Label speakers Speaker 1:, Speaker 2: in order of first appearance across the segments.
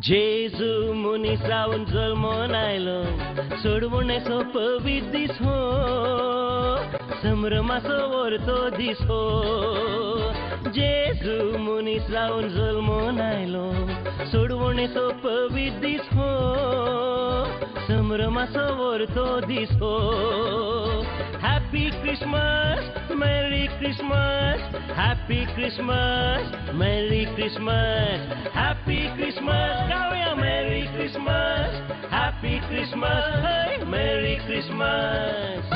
Speaker 1: जेजू मुनी जावन जल्मोन आयलो सोडवणेचो पवित्र दीस हो संभ्रमाचो व्हरतो दीस हो जेजू मुनी जावन जल्मोन आयलो सोडवणेचो पवित्र दीस हो संभ्रमाचो व्हरतो दीस हो Happy Christmas, Merry Christmas, Happy Christmas, Merry Christmas, Happy Christmas, गाऊया Merry Christmas, Happy Christmas, hey, Merry Christmas.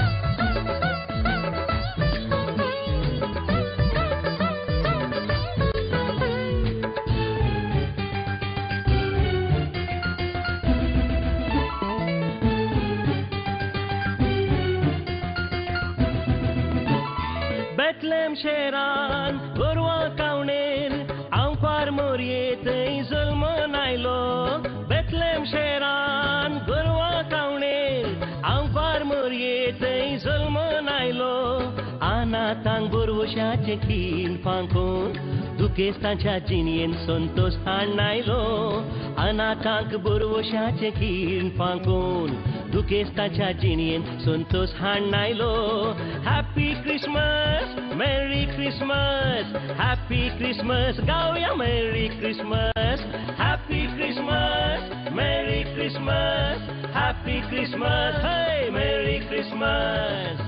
Speaker 1: Bethlehem Sheoran गोरवां कावणेर आंवकार मोरये थंय जल्मोन आयलो Bethlehem शेरान गोरवां कावणेर आंवकार मोरये थंय जल्मोन आयलो अनाथांक बोरवोशाचें खीण फांकून दुखेस्तांच्या जिणयेन संतोश हाडून आयलो अनाथांक बोरवोशाचें खीण फांकून दुखेस्तांच्या जिणयेन संतोश हाडून आयलो Happy Christmas, Merry Christmas, Happy Christmas, गाऊया Merry Christmas, Happy Christmas, Merry Christmas, Happy Christmas, hey, Merry Christmas.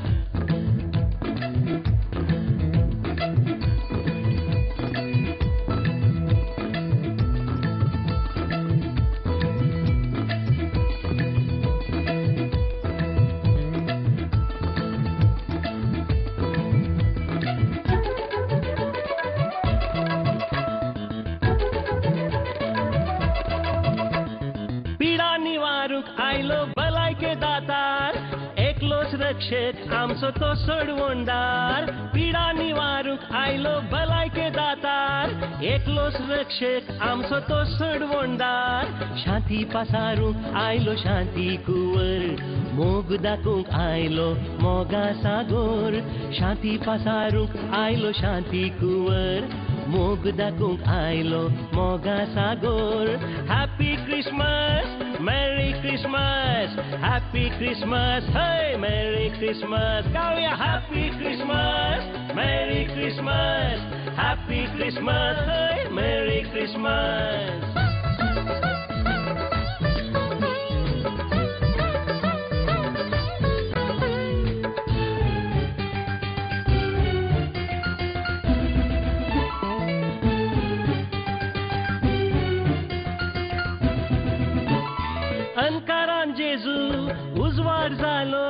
Speaker 1: आयलो भलायके दातार एकलोच रक्षक आमचो तो सोडवणदार पिडा निवारूंक आयलो भलायके दातार एकलोच रक्षक आमचो तो सोडवणदार शांती पासारूंक आयलो शांती कुंवर मोग दाखोवंक आयलो मोगा सागोर शांती पासारूंक आयलो शांती कुंवर मोग दाखोवंक आयलो Moga Sagar Happy Christmas, Merry Christmas, Happy Christmas, hey, Merry Christmas, गाऊया Happy Christmas, Merry Christmas, Happy Christmas, hey, Merry Christmas. अनकारान जेजू उजवाड जालो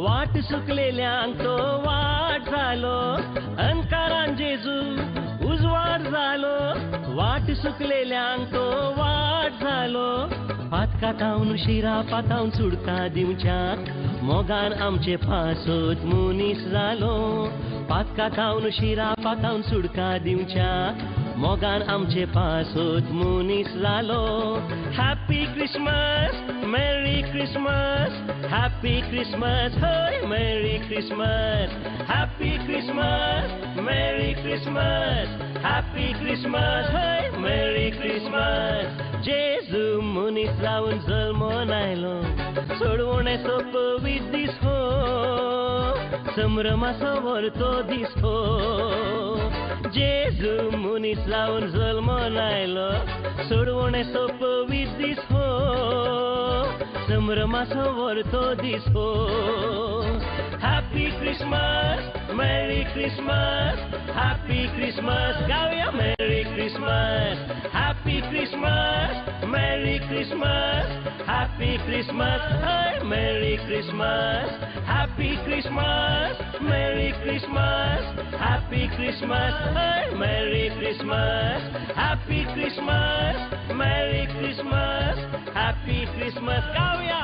Speaker 1: वाट सुकलेल्यांक तो वाट जालो अनकारान जेजू उजवाड जालो वाट सुकलेल्यांक तो वाट जालो पातकातावन शिरा पातावन सुडका दिवच्याक मोगान आमचे पासोत मुनीस जालो पातकातावन शिरा पातावन सुडका दिवच्याक मोगान आमचे पासोत मुनीस जालो Happy Christmas, Merry Christmas, Happy Christmas, hey, Merry Christmas, Happy Christmas, Merry Christmas, Happy Christmas, hey, Merry Christmas. जेजू मुनीस जावन जल्मोन आयलो सोडवणेचो पवित्र दीस हो संभ्रमाचो व्हरतो दीस हो जेजू मुनीस जावन जल्मोन आयलो सोडवणेचो पवित्र दीस हो संभ्रमाचो व्हरतो दीस हो Happy Christmas, Merry Christmas, Happy Christmas, गाऊया Merry Christmas, Happy Christmas, Merry Christmas, Happy Christmas, hey, Merry Christmas, Happy Christmas, Merry Christmas, Happy Christmas, hey, Merry Christmas, Happy Christmas, Merry Christmas, Happy Christmas, गाऊया